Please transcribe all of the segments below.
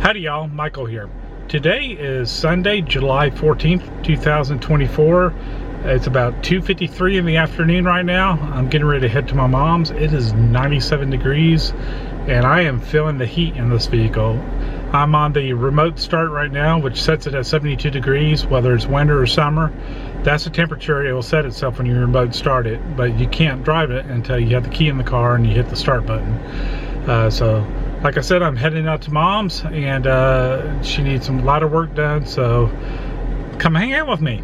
Howdy y'all, Michael here. Today is Sunday, July 14th, 2024. It's about 2:53 in the afternoon right now. I'm getting ready to head to my mom's. It is 97 degrees and I am feeling the heat in this vehicle. I'm on the remote start right now, which sets it at 72 degrees, whether it's winter or summer. That's the temperature it will set itself when you remote start it, but you can't drive it until you have the key in the car and you hit the start button. So like I said, I'm heading out to mom's and she needs a lot of work done, so come hang out with me.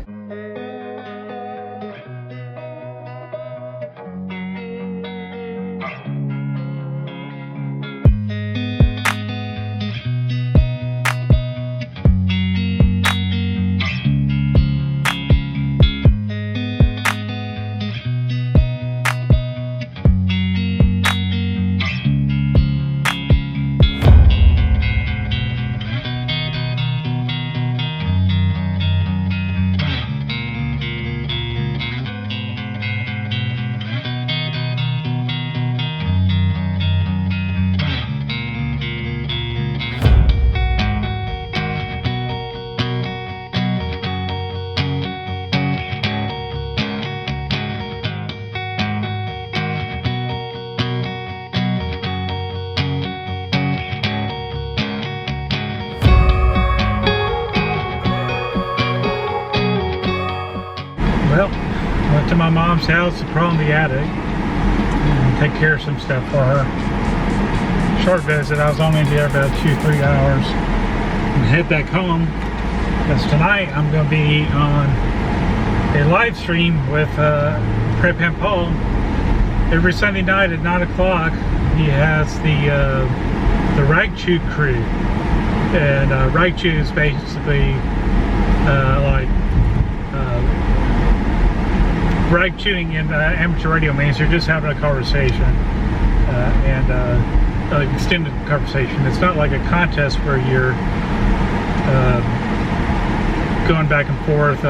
Well, went to my mom's house to crawl in the attic and take care of some stuff for her. Short visit, I was only there about 2-3 hours. And head back home, because tonight I'm going to be on a live stream with Prep and Paul. Every Sunday night at 9 o'clock, he has the rag chew crew. And rag chew is basically like rag chewing in amateur radio means you're just having a conversation and an extended conversation. It's not like a contest where you're going back and forth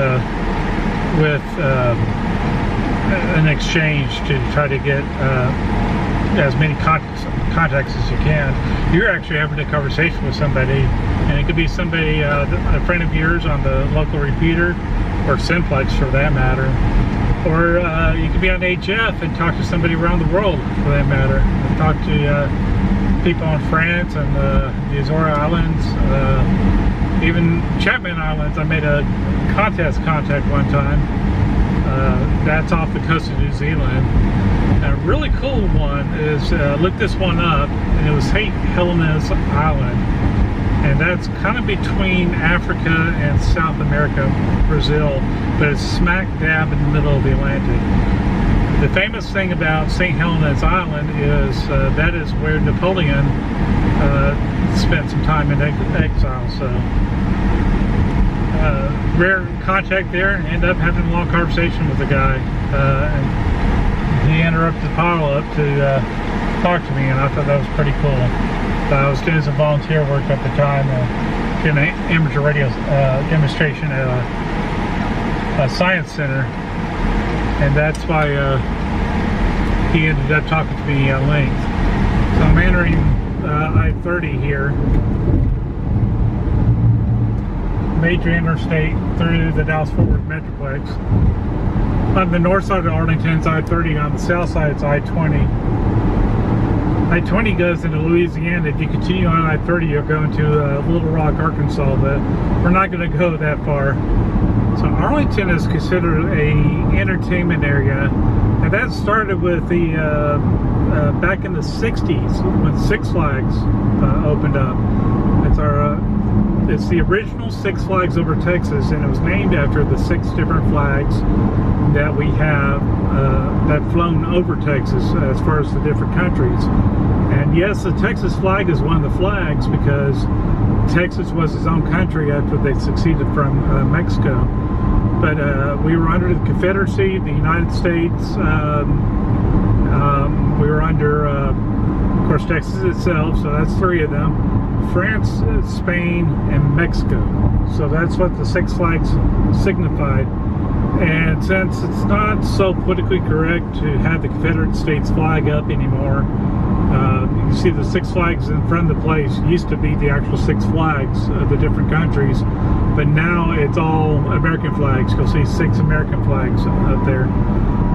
with an exchange to try to get as many contacts as you can. You're actually having a conversation with somebody, and it could be somebody, a friend of yours on the local repeater, or Simplex for that matter. Or you could be on HF and talk to somebody around the world, for that matter. I talked to people in France and the Azores Islands, even Chapman Islands. I made a contact one time. That's off the coast of New Zealand. And a really cool one is, look this one up, and it was St. Helena's Island. And that's kind of between Africa and South America, Brazil, but it's smack dab in the middle of the Atlantic. The famous thing about St. Helena's Island is that is where Napoleon spent some time in exile. So rare contact there. End up having a long conversation with the guy, and he interrupted the pile-up to talk to me, and I thought that was pretty cool. I was doing some volunteer work at the time, doing an amateur radio demonstration at a science center, and that's why he ended up talking to me at length. So I'm entering I-30 here, major interstate through the Dallas-Fort Worth Metroplex. On the north side of Arlington, it's I-30. On the south side, it's I-20. I-20 goes into Louisiana. If you continue on I-30, you'll go into Little Rock, Arkansas, but we're not going to go that far. So Arlington is considered a entertainment area, and that started with the back in the 60s when Six Flags opened up. It's the original Six Flags over Texas, and it was named after the 6 different flags that we have that flown over Texas as far as the different countries. And yes, the Texas flag is one of the flags because Texas was its own country after they succeeded from Mexico. But we were under the Confederacy, the United States. We were under, of course, Texas itself, so that's 3 of them. France, Spain, and Mexico. So that's what the Six Flags signified. And since it's not so politically correct to have the Confederate States flag up anymore, you see the Six Flags in front of the place used to be the actual Six Flags of the different countries, but now it's all American flags. You'll see 6 American flags up there.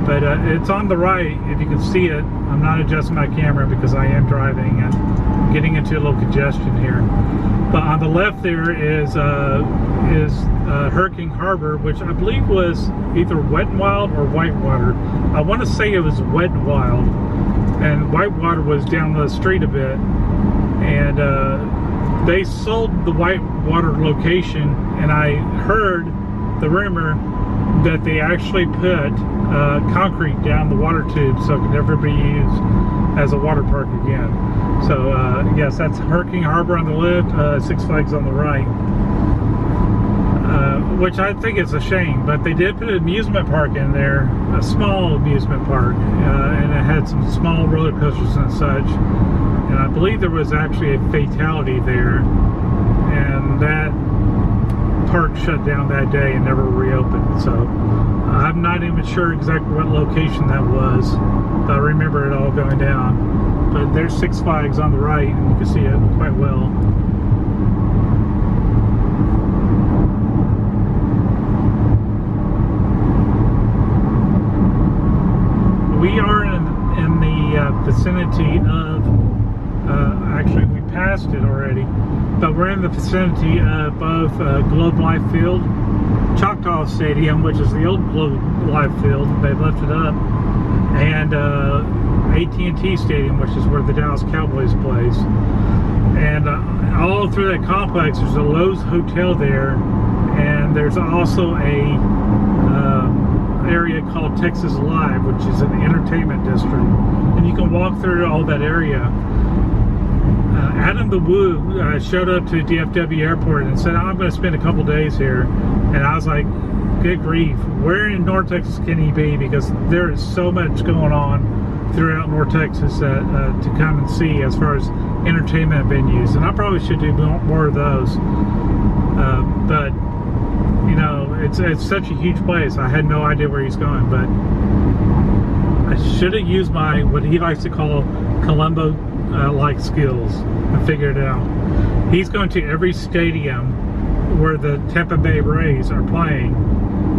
But it's on the right, if you can see it. I'm not adjusting my camera because I am driving and getting into a little congestion here. But on the left there is Hurricane Harbor, which I believe was either Wet and Wild or Whitewater. I want to say it was Wet and Wild, and Whitewater was down the street a bit. And they sold the Whitewater location, and I heard the rumor that they actually put concrete down the water tube so it could never be used as a water park again. So yes, that's Hurricane Harbor on the left, Six Flags on the right, which I think is a shame, but they did put an amusement park in there, a small amusement park, and it had some small roller coasters and such, and I believe there was actually a fatality there, and that park shut down that day and never reopened. So I'm not even sure exactly what location that was, but I remember it all going down. But there's Six Flags on the right, and you can see it quite well. We are in the vicinity of, actually we passed it already, but we're in the vicinity of both Globe Life Field, Choctaw Stadium, which is the old Globe Life Field, they left it up, and AT&T Stadium, which is where the Dallas Cowboys plays. And all through that complex, there's a Lowe's Hotel there, and there's also a area called Texas Live, which is an entertainment district, and you can walk through all that area. Adam the Woo showed up to DFW Airport and said, I'm going to spend a couple days here, and I was like, good grief, where in North Texas can he be, because there is so much going on throughout North Texas to come and see as far as entertainment venues, and I probably should do more of those, but you know, it's such a huge place. I had no idea where he's going, but I should have used my, what he likes to call Columbo like skills and figured it out. He's going to every stadium where the Tampa Bay Rays are playing,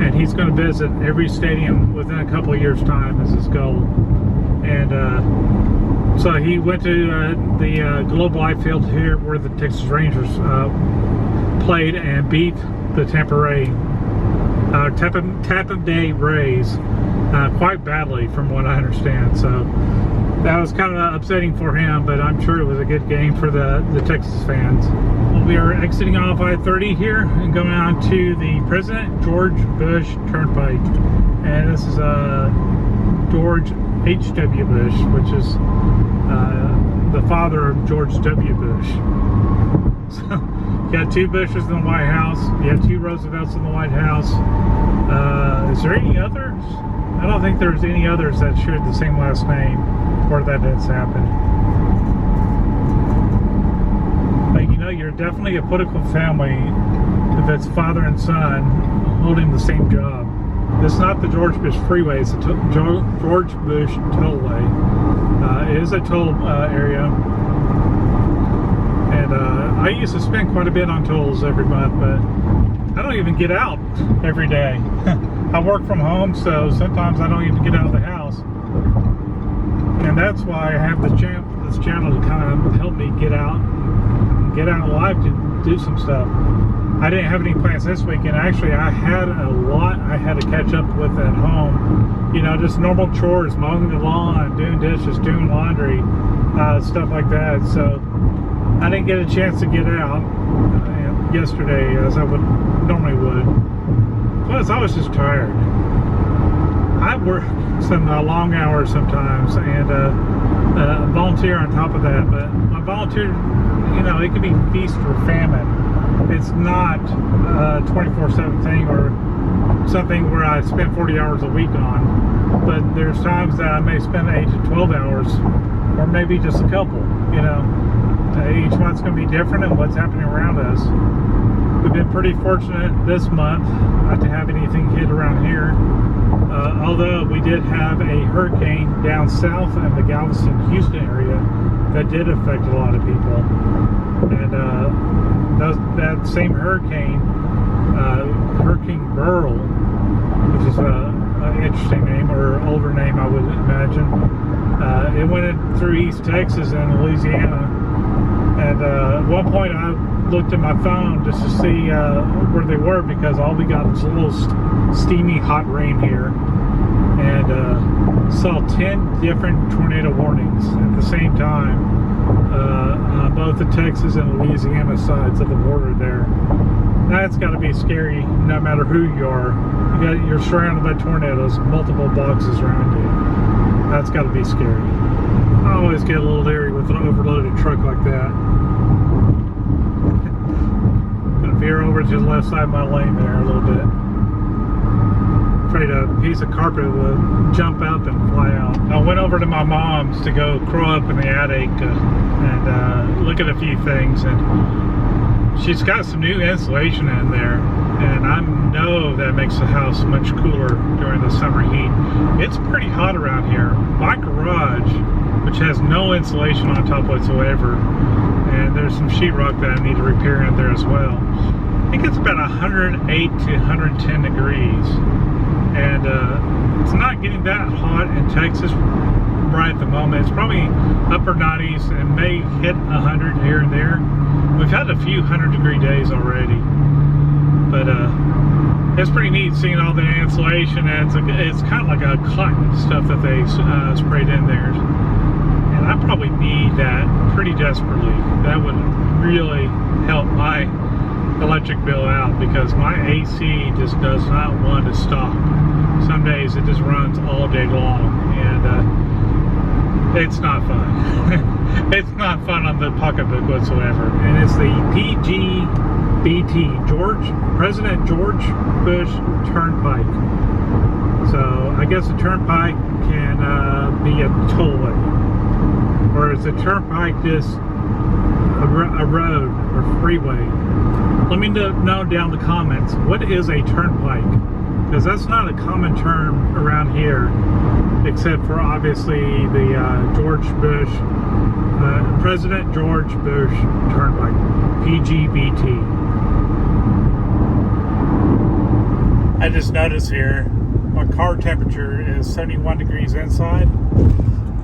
and he's going to visit every stadium within a couple of years' time is his goal. And so he went to the Globe Life Field here where the Texas Rangers played and beat the Tampa Bay Rays quite badly, from what I understand. So that was kind of upsetting for him, but I'm sure it was a good game for the Texas fans. Well, we are exiting off I-30 here and going on to the President George Bush Turnpike, and this is George H.W. Bush, which is the father of George W. Bush. So you got 2 Bushes in the White House, you have 2 Roosevelts in the White House. Is there any others? I don't think there's any others that share the same last name where that has happened. But you know, you're definitely a political family if it's father and son holding the same job. It's not the George Bush Freeway, it's the George Bush Tollway. It is a toll area. And I used to spend quite a bit on tolls every month, but I don't even get out every day. I work from home, so sometimes I don't even get out of the house. And that's why I have this channel to kind of help me get out live to do some stuff. I didn't have any plans this weekend. Actually, I had a lot I had to catch up with at home. You know, just normal chores, mowing the lawn, doing dishes, doing laundry, stuff like that. So I didn't get a chance to get out yesterday as I would normally would. Plus, I was just tired. I work some long hours sometimes, and volunteer on top of that. But my volunteer, you know, it could be feast or famine. It's not a 24/7 thing or something where I spend 40 hours a week on. But there's times that I may spend 8 to 12 hours, or maybe just a couple. You know, each month's going to be different in what's happening around us. We've been pretty fortunate this month not to have anything hit around here. Although we did have a hurricane down south in the Galveston, Houston area that did affect a lot of people. And that same hurricane, Hurricane Burl, which is an interesting name, or older name I would imagine, it went in through East Texas and Louisiana. And at one point I looked at my phone just to see where they were, because all we got was a little steamy hot rain here, and saw 10 different tornado warnings at the same time on both the Texas and Louisiana sides of the border there. That's got to be scary no matter who you are. You're surrounded by tornadoes, multiple boxes around you. That's got to be scary. I always get a little leery with an overloaded truck like that. Gonna veer over to the left side of my lane there a little bit. Afraid a piece of carpet would jump up and fly out. I went over to my mom's to go crawl up in the attic and look at a few things, and she's got some new insulation in there, and I know that makes the house much cooler during the summer heat. It's pretty hot around here. My garage, which has no insulation on top whatsoever, and there's some sheetrock that I need to repair in there as well, it gets about 108 to 110 degrees, and it's not getting that hot in Texas right at the moment. It's probably upper 90s and may hit 100 here and there. We've had a few 100-degree days already, but it's pretty neat seeing all the insulation, and it's kind of like a cotton stuff that they sprayed in there. And I probably need that pretty desperately. That would really help my electric bill out, because my AC just does not want to stop. Some days it just runs all day long, and it's not fun. It's not fun on the pocketbook whatsoever. And it's the PGBT, President George Bush Turnpike. So I guess a turnpike can be a tollway, or is a turnpike just a road or freeway? Let me know down in the comments, what is a turnpike? Because that's not a common term around here, except for obviously the President George Bush Turnpike, PGBT. I just noticed here, my car temperature is 71 degrees inside.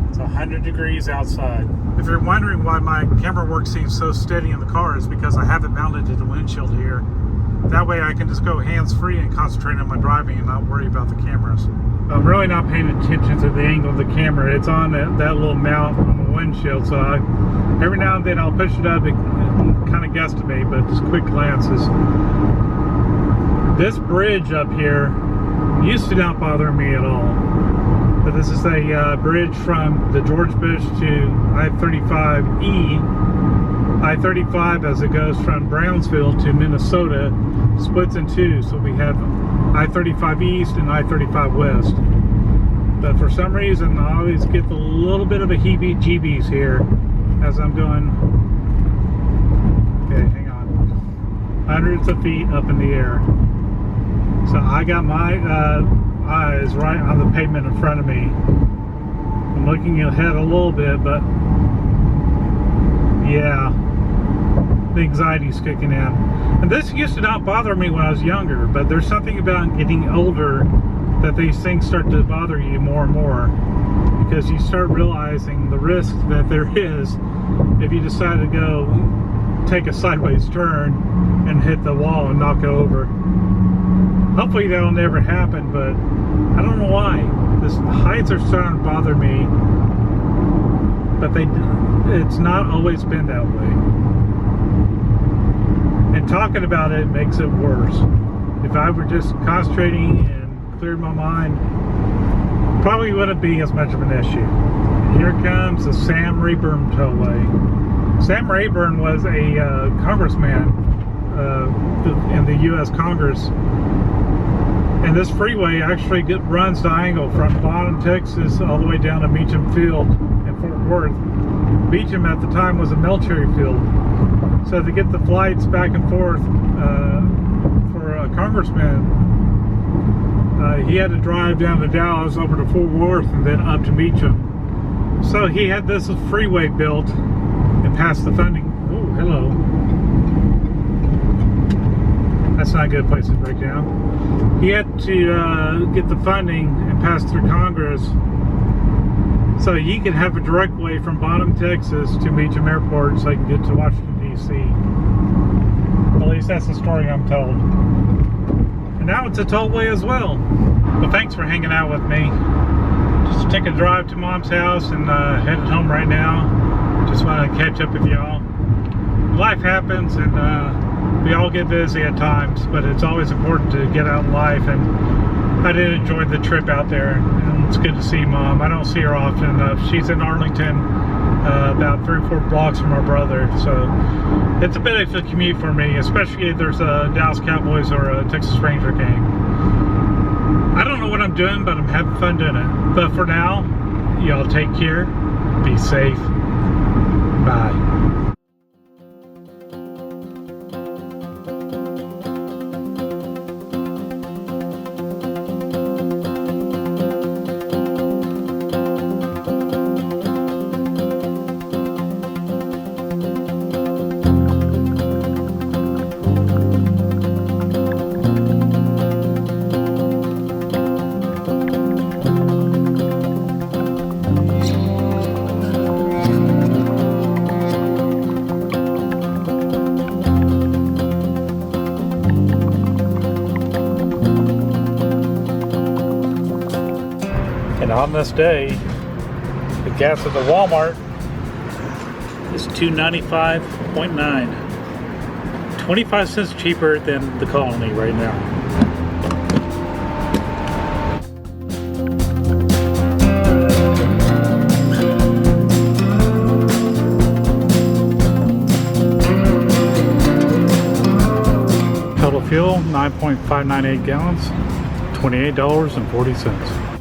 It's 100 degrees outside. If you're wondering why my camera work seems so steady in the car, it's because I have it mounted to the windshield here. That way I can just go hands-free and concentrate on my driving and not worry about the cameras. I'm really not paying attention to the angle of the camera. It's on that little mount on the windshield, so every now and then I'll push it up and kind of guesstimate, but just quick glances. This bridge up here used to not bother me at all. But this is a bridge from the George Bush to I-35E. I-35, as it goes from Brownsville to Minnesota, splits in two. So we have I-35 East and I-35 West. But for some reason, I always get a little bit of a heebie-jeebies here as I'm going. Okay, hang on. Hundreds of feet up in the air. So I got my eyes right on the pavement in front of me. I'm looking ahead a little bit, but yeah, the anxiety's kicking in. And this used to not bother me when I was younger, but there's something about getting older that these things start to bother you more and more, because you start realizing the risk that there is if you decide to go take a sideways turn and hit the wall and knock it over. Hopefully that'll never happen, but I don't know why. The heights are starting to bother me, but it's not always been that way. And talking about it makes it worse. If I were just concentrating and cleared my mind, probably wouldn't be as much of an issue. Here comes the Sam Rayburn tollway. Sam Rayburn was a congressman in the U.S. Congress. And this freeway actually runs diagonal from Bottom, Texas, all the way down to Meacham Field in Fort Worth. Meacham at the time was a military field. So to get the flights back and forth for a congressman, he had to drive down to Dallas, over to Fort Worth, and then up to Meacham. So he had this freeway built and passed the funding. Oh, hello. That's not a good place to break down. He had to get the funding and pass through Congress so he could have a direct way from Bonham, Texas to Meacham Airport so he can get to Washington, D.C. At least that's the story I'm told. And now it's a tollway as well. Well, thanks for hanging out with me. Just taking a drive to Mom's house and headed home right now. Just want to catch up with y'all. Life happens and we all get busy at times, but it's always important to get out in life, and I did enjoy the trip out there, and it's good to see Mom. I don't see her often enough. She's in Arlington, about 3 or 4 blocks from our brother, so it's a bit of a commute for me, especially if there's a Dallas Cowboys or a Texas Ranger game. I don't know what I'm doing, but I'm having fun doing it. But for now, y'all take care, be safe, bye. And on this day, the gas at the Walmart is $2.95.9. 25 cents cheaper than the Colony right now. Total fuel, 9.598 gallons, $28.40.